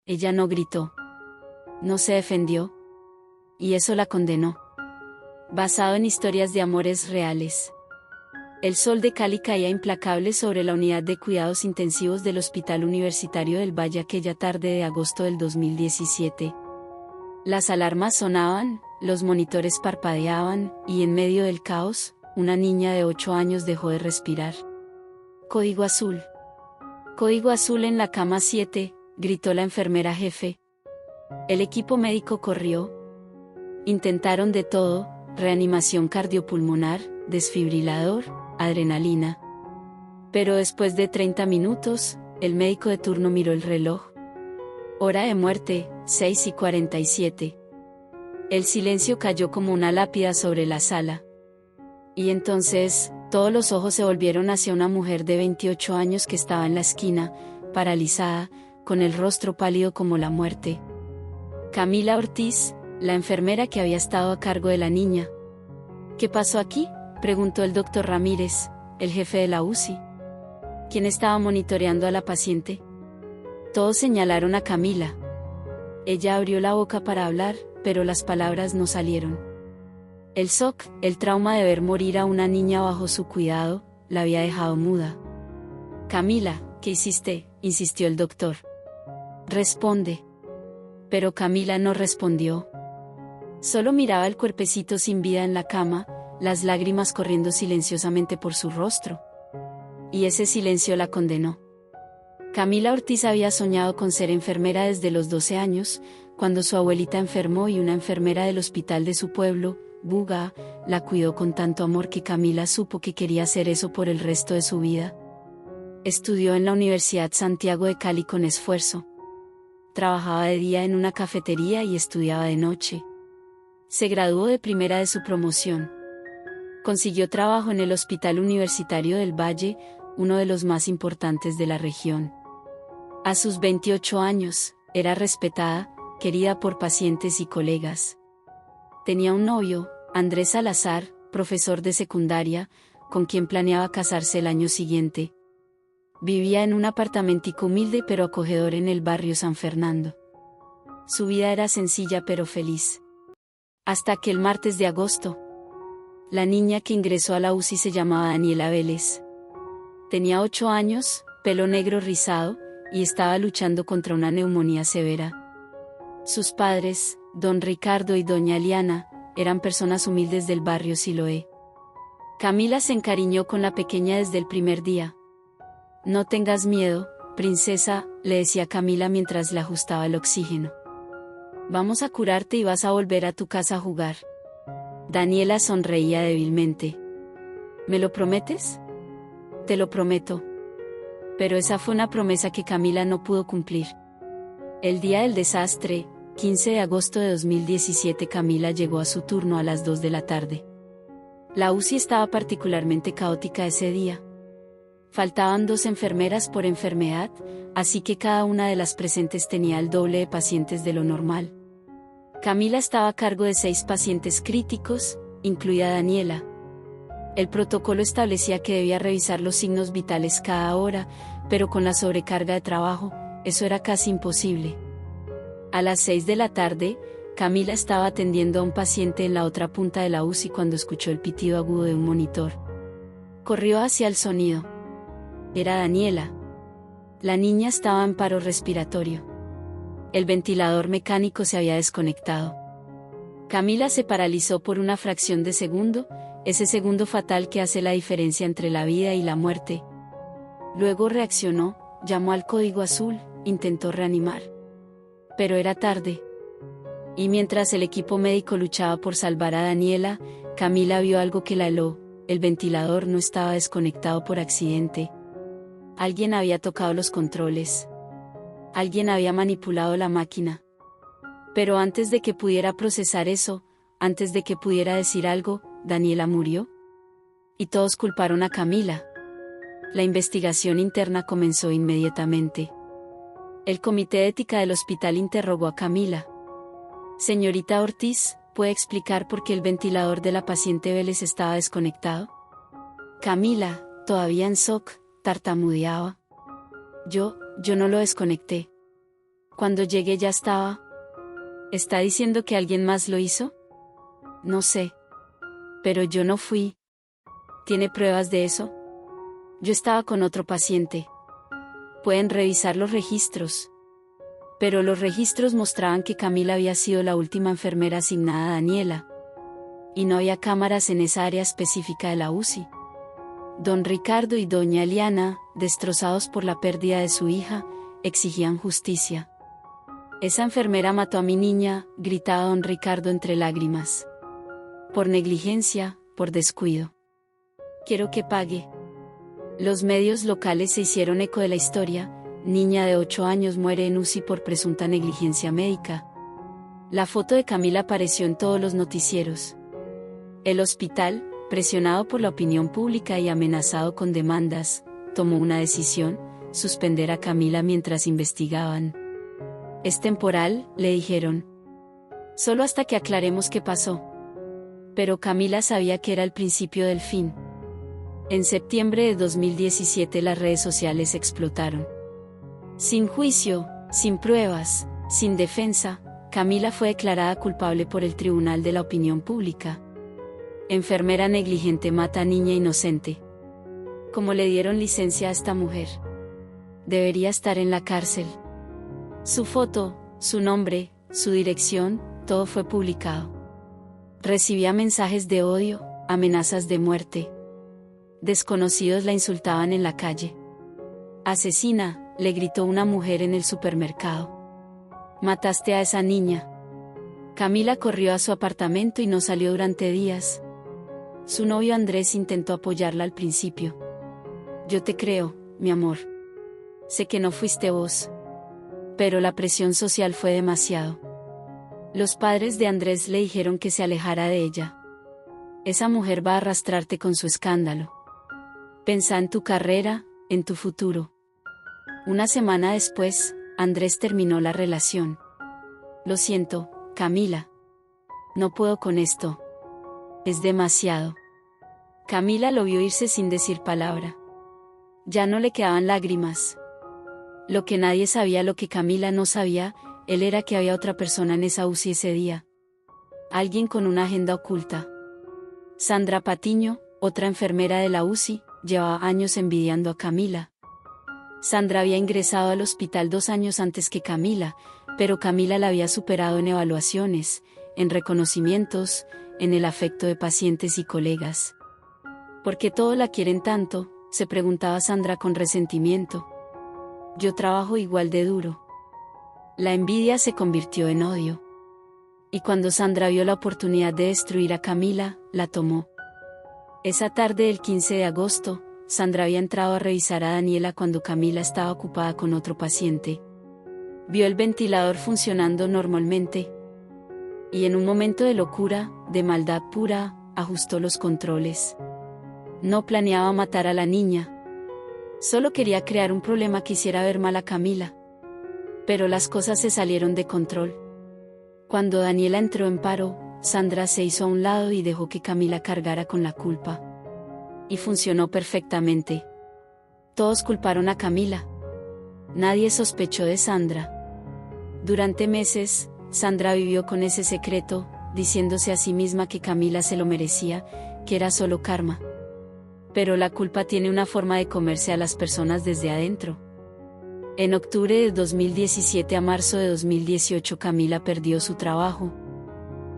Ella no gritó. No se defendió. Y eso la condenó. Basado en historias de amores reales. El sol de Cali caía implacable sobre la unidad de cuidados intensivos del Hospital Universitario del Valle aquella tarde de agosto del 2017. Las alarmas sonaban, los monitores parpadeaban, y en medio del caos, una niña de 8 años dejó de respirar. Código azul. Código azul en la cama 7, gritó la enfermera jefe. El equipo médico corrió. Intentaron de todo, reanimación cardiopulmonar, desfibrilador, adrenalina. Pero después de 30 minutos, el médico de turno miró el reloj. Hora de muerte, 6:47. El silencio cayó como una lápida sobre la sala. Y entonces, todos los ojos se volvieron hacia una mujer de 28 años que estaba en la esquina, paralizada, con el rostro pálido como la muerte. Camila Ortiz, la enfermera que había estado a cargo de la niña. ¿Qué pasó aquí?, preguntó el doctor Ramírez, el jefe de la UCI. ¿Quién estaba monitoreando a la paciente? Todos señalaron a Camila. Ella abrió la boca para hablar, pero las palabras no salieron. El shock, el trauma de ver morir a una niña bajo su cuidado, la había dejado muda. Camila, ¿qué hiciste?, insistió el doctor. Responde. Pero Camila no respondió. Solo miraba el cuerpecito sin vida en la cama, las lágrimas corriendo silenciosamente por su rostro. Y ese silencio la condenó. Camila Ortiz había soñado con ser enfermera desde los 12 años, cuando su abuelita enfermó y una enfermera del hospital de su pueblo, Buga, la cuidó con tanto amor que Camila supo que quería hacer eso por el resto de su vida. Estudió en la Universidad Santiago de Cali con esfuerzo. Trabajaba de día en una cafetería y estudiaba de noche. Se graduó de primera de su promoción. Consiguió trabajo en el Hospital Universitario del Valle, uno de los más importantes de la región. A sus 28 años, era respetada, querida por pacientes y colegas. Tenía un novio, Andrés Salazar, profesor de secundaria, con quien planeaba casarse el año siguiente. Vivía en un apartamentico humilde pero acogedor en el barrio San Fernando. Su vida era sencilla pero feliz. Hasta que el martes de agosto, la niña que ingresó a la UCI se llamaba Daniela Vélez. Tenía 8 años, pelo negro rizado, y estaba luchando contra una neumonía severa. Sus padres, don Ricardo y doña Liana, eran personas humildes del barrio Siloé. Camila se encariñó con la pequeña desde el primer día. No tengas miedo, princesa, le decía Camila mientras le ajustaba el oxígeno. Vamos a curarte y vas a volver a tu casa a jugar. Daniela sonreía débilmente. ¿Me lo prometes? Te lo prometo. Pero esa fue una promesa que Camila no pudo cumplir. El día del desastre, 15 de agosto de 2017, Camila llegó a su turno a las 2 de la tarde. La UCI estaba particularmente caótica ese día. Faltaban 2 enfermeras por enfermedad, así que cada una de las presentes tenía el doble de pacientes de lo normal. Camila estaba a cargo de 6 pacientes críticos, incluida Daniela. El protocolo establecía que debía revisar los signos vitales cada hora, pero con la sobrecarga de trabajo, eso era casi imposible. A las 6 de la tarde, Camila estaba atendiendo a un paciente en la otra punta de la UCI cuando escuchó el pitido agudo de un monitor. Corrió hacia el sonido. Era Daniela. La niña estaba en paro respiratorio. El ventilador mecánico se había desconectado. Camila se paralizó por una fracción de segundo, ese segundo fatal que hace la diferencia entre la vida y la muerte. Luego reaccionó, llamó al código azul, intentó reanimar. Pero era tarde. Y mientras el equipo médico luchaba por salvar a Daniela, Camila vio algo que la heló: el ventilador no estaba desconectado por accidente. Alguien había tocado los controles. Alguien había manipulado la máquina. Pero antes de que pudiera procesar eso, antes de que pudiera decir algo, Daniela murió. Y todos culparon a Camila. La investigación interna comenzó inmediatamente. El comité de ética del hospital interrogó a Camila. Señorita Ortiz, ¿puede explicar por qué el ventilador de la paciente Vélez estaba desconectado? Camila, todavía en shock, tartamudeaba. Yo no lo desconecté. Cuando llegué ya estaba. ¿Está diciendo que alguien más lo hizo? No sé. Pero yo no fui. ¿Tiene pruebas de eso? Yo estaba con otro paciente. Pueden revisar los registros. Pero los registros mostraban que Camila había sido la última enfermera asignada a Daniela. Y no había cámaras en esa área específica de la UCI. Don Ricardo y doña Eliana, destrozados por la pérdida de su hija, exigían justicia. Esa enfermera mató a mi niña, gritaba don Ricardo entre lágrimas. Por negligencia, por descuido. Quiero que pague. Los medios locales se hicieron eco de la historia. Niña de 8 años muere en UCI por presunta negligencia médica. La foto de Camila apareció en todos los noticieros. El hospital, presionado por la opinión pública y amenazado con demandas, tomó una decisión: suspender a Camila mientras investigaban. Es temporal, le dijeron. Solo hasta que aclaremos qué pasó. Pero Camila sabía que era el principio del fin. En septiembre de 2017 las redes sociales explotaron. Sin juicio, sin pruebas, sin defensa, Camila fue declarada culpable por el Tribunal de la Opinión Pública. Enfermera negligente mata a niña inocente. ¿Cómo le dieron licencia a esta mujer? Debería estar en la cárcel. Su foto, su nombre, su dirección, todo fue publicado. Recibía mensajes de odio, amenazas de muerte. Desconocidos la insultaban en la calle. Asesina, le gritó una mujer en el supermercado. Mataste a esa niña. Camila corrió a su apartamento y no salió durante días. Su novio Andrés intentó apoyarla al principio. Yo te creo, mi amor. Sé que no fuiste vos. Pero la presión social fue demasiado. Los padres de Andrés le dijeron que se alejara de ella. Esa mujer va a arrastrarte con su escándalo. Pensá en tu carrera, en tu futuro. Una semana después, Andrés terminó la relación. Lo siento, Camila. No puedo con esto. Es demasiado. Camila lo vio irse sin decir palabra. Ya no le quedaban lágrimas. Lo que nadie sabía, lo que Camila no sabía, él era que había otra persona en esa UCI ese día. Alguien con una agenda oculta. Sandra Patiño, otra enfermera de la UCI, llevaba años envidiando a Camila. Sandra había ingresado al hospital 2 años antes que Camila, pero Camila la había superado en evaluaciones, en reconocimientos, en el afecto de pacientes y colegas. ¿Por qué todos la quieren tanto?, se preguntaba Sandra con resentimiento. Yo trabajo igual de duro. La envidia se convirtió en odio. Y cuando Sandra vio la oportunidad de destruir a Camila, la tomó. Esa tarde del 15 de agosto, Sandra había entrado a revisar a Daniela cuando Camila estaba ocupada con otro paciente. Vio el ventilador funcionando normalmente. Y en un momento de locura, de maldad pura, ajustó los controles. No planeaba matar a la niña. Solo quería crear un problema que hiciera ver mal a Camila. Pero las cosas se salieron de control. Cuando Daniela entró en paro, Sandra se hizo a un lado y dejó que Camila cargara con la culpa. Y funcionó perfectamente. Todos culparon a Camila. Nadie sospechó de Sandra. Durante meses, Sandra vivió con ese secreto, diciéndose a sí misma que Camila se lo merecía, que era solo karma. Pero la culpa tiene una forma de comerse a las personas desde adentro. En octubre de 2017 a marzo de 2018 Camila perdió su trabajo.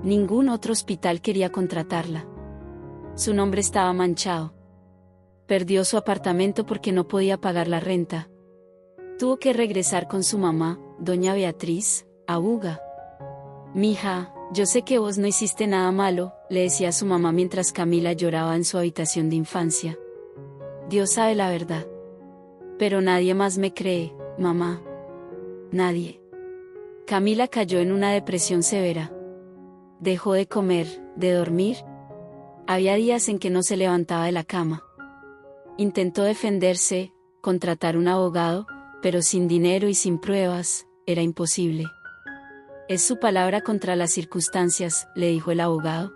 Ningún otro hospital quería contratarla. Su nombre estaba manchado. Perdió su apartamento porque no podía pagar la renta. Tuvo que regresar con su mamá, doña Beatriz, a Buga. Mija, yo sé que vos no hiciste nada malo, le decía a su mamá mientras Camila lloraba en su habitación de infancia. Dios sabe la verdad. Pero nadie más me cree, mamá. Nadie. Camila cayó en una depresión severa. Dejó de comer, de dormir. Había días en que no se levantaba de la cama. Intentó defenderse, contratar un abogado, pero sin dinero y sin pruebas, era imposible. Es su palabra contra las circunstancias, le dijo el abogado.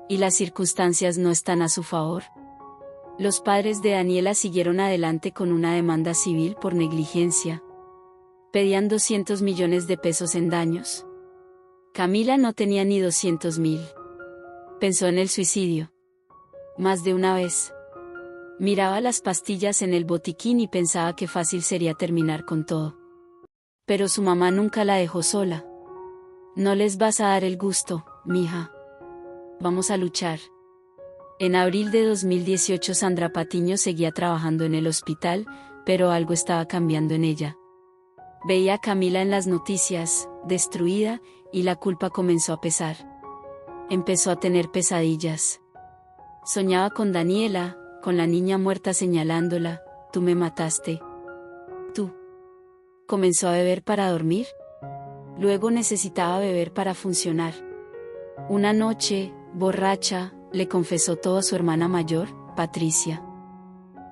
Y las circunstancias no están a su favor. Los padres de Daniela siguieron adelante con una demanda civil por negligencia. Pedían 200 millones de pesos en daños. Camila no tenía ni 200.000. Pensó en el suicidio. Más de una vez. Miraba las pastillas en el botiquín y pensaba que fácil sería terminar con todo. Pero su mamá nunca la dejó sola. No les vas a dar el gusto, mija. Vamos a luchar. En abril de 2018 Sandra Patiño seguía trabajando en el hospital, pero algo estaba cambiando en ella. Veía a Camila en las noticias, destruida, y la culpa comenzó a pesar. Empezó a tener pesadillas. Soñaba con Daniela, con la niña muerta señalándola: tú me mataste. Tú. Comenzó a beber para dormir. Luego necesitaba beber para funcionar. Una noche, borracha, le confesó todo a su hermana mayor, Patricia.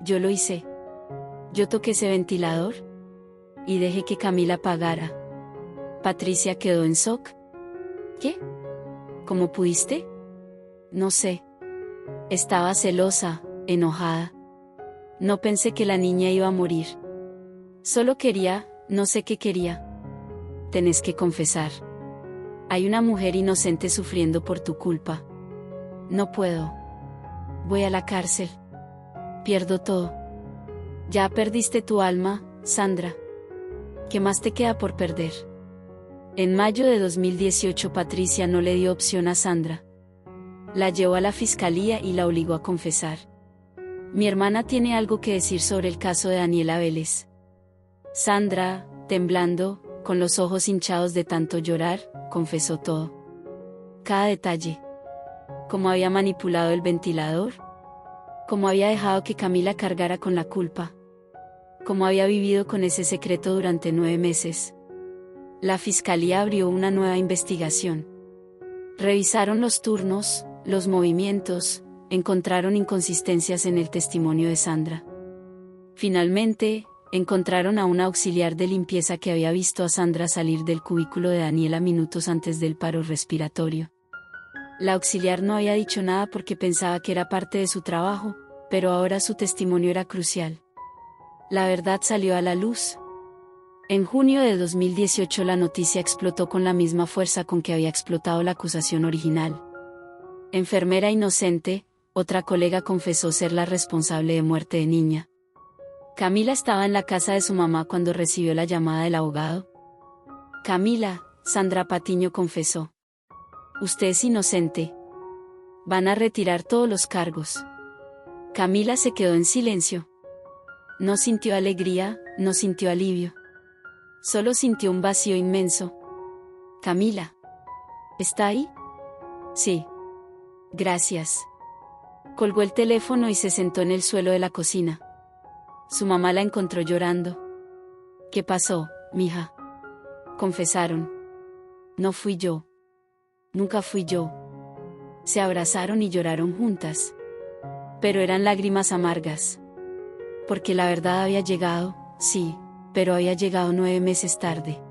Yo lo hice. Yo toqué ese ventilador y dejé que Camila pagara. Patricia quedó en shock. ¿Qué? ¿Cómo pudiste? No sé. Estaba celosa, enojada. No pensé que la niña iba a morir. Solo quería, no sé qué quería. Tenés que confesar. Hay una mujer inocente sufriendo por tu culpa. No puedo. Voy a la cárcel. Pierdo todo. Ya perdiste tu alma, Sandra. ¿Qué más te queda por perder? En mayo de 2018 Patricia no le dio opción a Sandra. La llevó a la fiscalía y la obligó a confesar. Mi hermana tiene algo que decir sobre el caso de Daniela Vélez. Sandra, temblando, con los ojos hinchados de tanto llorar, confesó todo. Cada detalle. Cómo había manipulado el ventilador. Cómo había dejado que Camila cargara con la culpa. Cómo había vivido con ese secreto durante 9 meses. La fiscalía abrió una nueva investigación. Revisaron los turnos, los movimientos, encontraron inconsistencias en el testimonio de Sandra. Finalmente, encontraron a una auxiliar de limpieza que había visto a Sandra salir del cubículo de Daniela minutos antes del paro respiratorio. La auxiliar no había dicho nada porque pensaba que era parte de su trabajo, pero ahora su testimonio era crucial. La verdad salió a la luz. En junio de 2018 la noticia explotó con la misma fuerza con que había explotado la acusación original. Enfermera inocente, otra colega confesó ser la responsable de muerte de niña. Camila estaba en la casa de su mamá cuando recibió la llamada del abogado. Camila, Sandra Patiño confesó. Usted es inocente. Van a retirar todos los cargos. Camila se quedó en silencio. No sintió alegría, no sintió alivio. Solo sintió un vacío inmenso. Camila. ¿Está ahí? Sí. Gracias. Colgó el teléfono y se sentó en el suelo de la cocina. Su mamá la encontró llorando. ¿Qué pasó, mija? Confesaron. No fui yo. Nunca fui yo. Se abrazaron y lloraron juntas. Pero eran lágrimas amargas. Porque la verdad había llegado, sí, pero había llegado 9 meses tarde.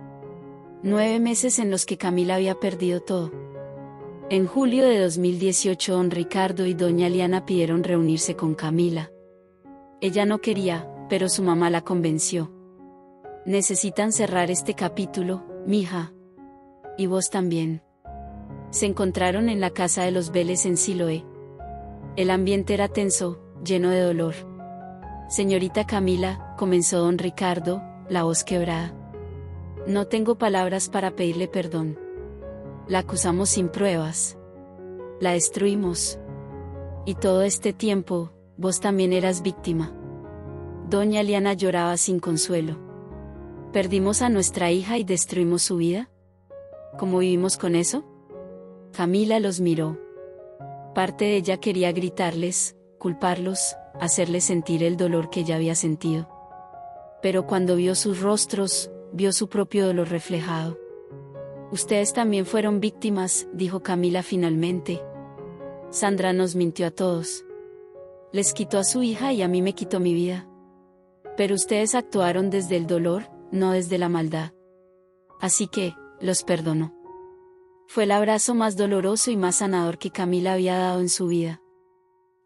9 meses en los que Camila había perdido todo. En julio de 2018 don Ricardo y doña Liana pidieron reunirse con Camila. Ella no quería, pero su mamá la convenció. Necesitan cerrar este capítulo, mija. Y vos también. Se encontraron en la casa de los Vélez en Siloé. El ambiente era tenso, lleno de dolor. Señorita Camila, comenzó don Ricardo, la voz quebrada. No tengo palabras para pedirle perdón. La acusamos sin pruebas. La destruimos. Y todo este tiempo, vos también eras víctima. Doña Liana lloraba sin consuelo. ¿Perdimos a nuestra hija y destruimos su vida? ¿Cómo vivimos con eso? Camila los miró. Parte de ella quería gritarles, culparlos, hacerles sentir el dolor que ella había sentido. Pero cuando vio sus rostros, vio su propio dolor reflejado. Ustedes también fueron víctimas, dijo Camila finalmente. Sandra nos mintió a todos. Les quitó a su hija y a mí me quitó mi vida. Pero ustedes actuaron desde el dolor, no desde la maldad. Así que, los perdono. Fue el abrazo más doloroso y más sanador que Camila había dado en su vida.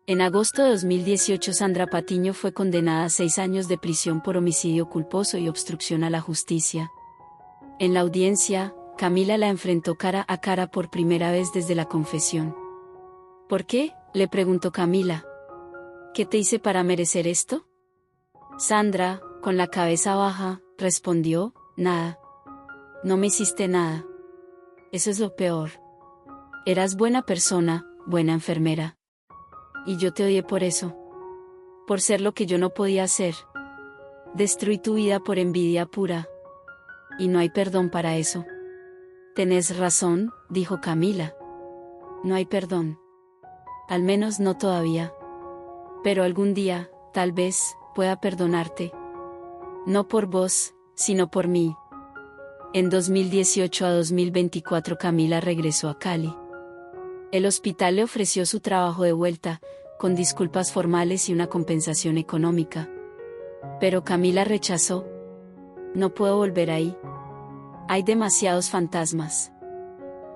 En agosto de 2018 Sandra Patiño fue condenada a 6 años de prisión por homicidio culposo y obstrucción a la justicia. En la audiencia, Camila la enfrentó cara a cara por primera vez desde la confesión. ¿Por qué?, le preguntó Camila. ¿Qué te hice para merecer esto? Sandra, con la cabeza baja, respondió, nada. No me hiciste nada. Eso es lo peor. Eras buena persona, buena enfermera. Y yo te odié por eso. Por ser lo que yo no podía hacer. Destruí tu vida por envidia pura. Y no hay perdón para eso. Tenés razón, dijo Camila. No hay perdón. Al menos no todavía. Pero algún día, tal vez, pueda perdonarte. No por vos, sino por mí. En 2018 a 2024 Camila regresó a Cali. El hospital le ofreció su trabajo de vuelta, con disculpas formales y una compensación económica. Pero Camila rechazó. No puedo volver ahí. Hay demasiados fantasmas.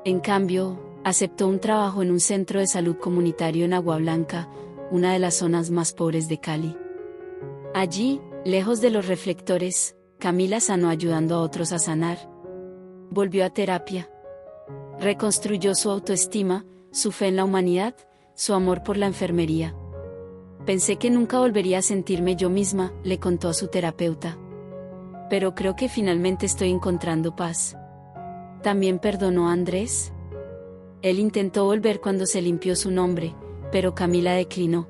En cambio, aceptó un trabajo en un centro de salud comunitario en Agua Blanca, una de las zonas más pobres de Cali. Allí, lejos de los reflectores, Camila sanó ayudando a otros a sanar. Volvió a terapia. Reconstruyó su autoestima, su fe en la humanidad, su amor por la enfermería. Pensé que nunca volvería a sentirme yo misma, le contó a su terapeuta. Pero creo que finalmente estoy encontrando paz. ¿También perdonó a Andrés? Él intentó volver cuando se limpió su nombre, pero Camila declinó.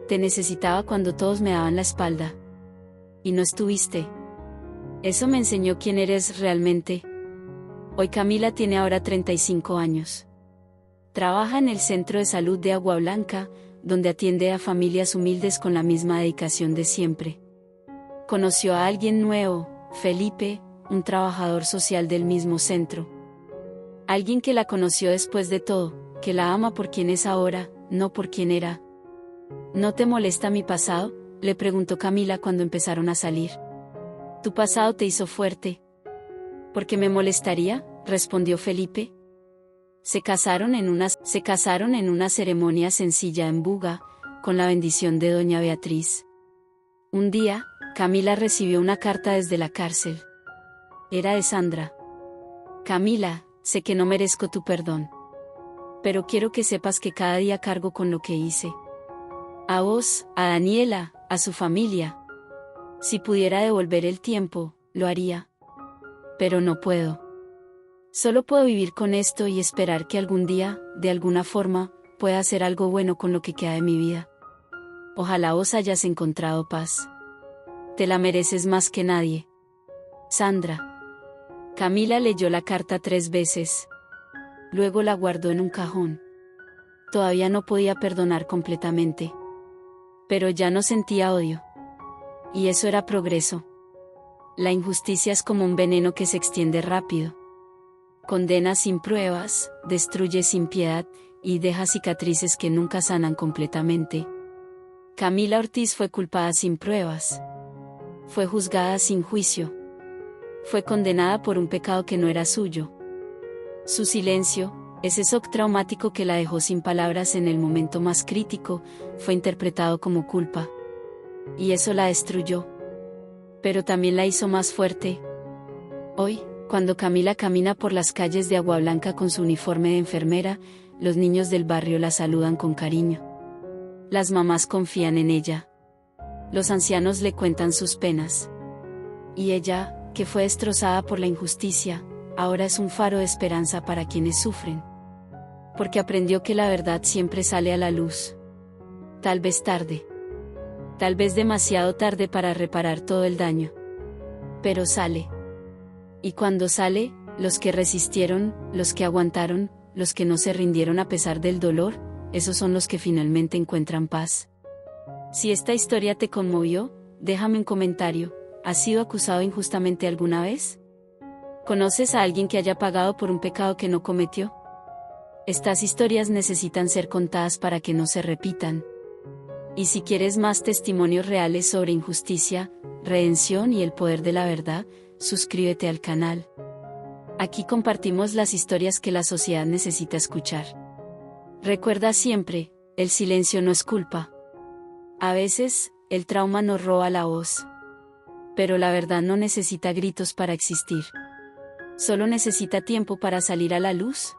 Te necesitaba cuando todos me daban la espalda. Y no estuviste. Eso me enseñó quién eres realmente. Hoy Camila tiene ahora 35 años. Trabaja en el Centro de Salud de Agua Blanca, donde atiende a familias humildes con la misma dedicación de siempre. Conoció a alguien nuevo, Felipe, un trabajador social del mismo centro. Alguien que la conoció después de todo, que la ama por quien es ahora, no por quien era. ¿No te molesta mi pasado?, le preguntó Camila cuando empezaron a salir. Tu pasado te hizo fuerte. ¿Por qué me molestaría?, respondió Felipe. Se casaron en una ceremonia sencilla en Buga, con la bendición de doña Beatriz. Un día, Camila recibió una carta desde la cárcel. Era de Sandra. Camila, sé que no merezco tu perdón. Pero quiero que sepas que cada día cargo con lo que hice. A vos, a Daniela, a su familia. Si pudiera devolver el tiempo, lo haría. Pero no puedo. Solo puedo vivir con esto y esperar que algún día, de alguna forma, pueda hacer algo bueno con lo que queda de mi vida. Ojalá vos hayas encontrado paz. Te la mereces más que nadie. Sandra. Camila leyó la carta 3 veces. Luego la guardó en un cajón. Todavía no podía perdonar completamente. Pero ya no sentía odio. Y eso era progreso. La injusticia es como un veneno que se extiende rápido. Condena sin pruebas, destruye sin piedad, y deja cicatrices que nunca sanan completamente. Camila Ortiz fue culpada sin pruebas. Fue juzgada sin juicio. Fue condenada por un pecado que no era suyo. Su silencio, ese shock traumático que la dejó sin palabras en el momento más crítico, fue interpretado como culpa. Y eso la destruyó. Pero también la hizo más fuerte. Hoy, cuando Camila camina por las calles de Agua Blanca con su uniforme de enfermera, los niños del barrio la saludan con cariño. Las mamás confían en ella. Los ancianos le cuentan sus penas. Y ella, que fue destrozada por la injusticia, ahora es un faro de esperanza para quienes sufren. Porque aprendió que la verdad siempre sale a la luz. Tal vez tarde. Tal vez demasiado tarde para reparar todo el daño. Pero sale. Y cuando sale, los que resistieron, los que aguantaron, los que no se rindieron a pesar del dolor, esos son los que finalmente encuentran paz. Si esta historia te conmovió, déjame un comentario. ¿Has sido acusado injustamente alguna vez? ¿Conoces a alguien que haya pagado por un pecado que no cometió? Estas historias necesitan ser contadas para que no se repitan. Y si quieres más testimonios reales sobre injusticia, redención y el poder de la verdad, suscríbete al canal. Aquí compartimos las historias que la sociedad necesita escuchar. Recuerda siempre, El silencio no es culpa. A veces, el trauma nos roba la voz. Pero la verdad no necesita gritos para existir. Solo necesita tiempo para salir a la luz.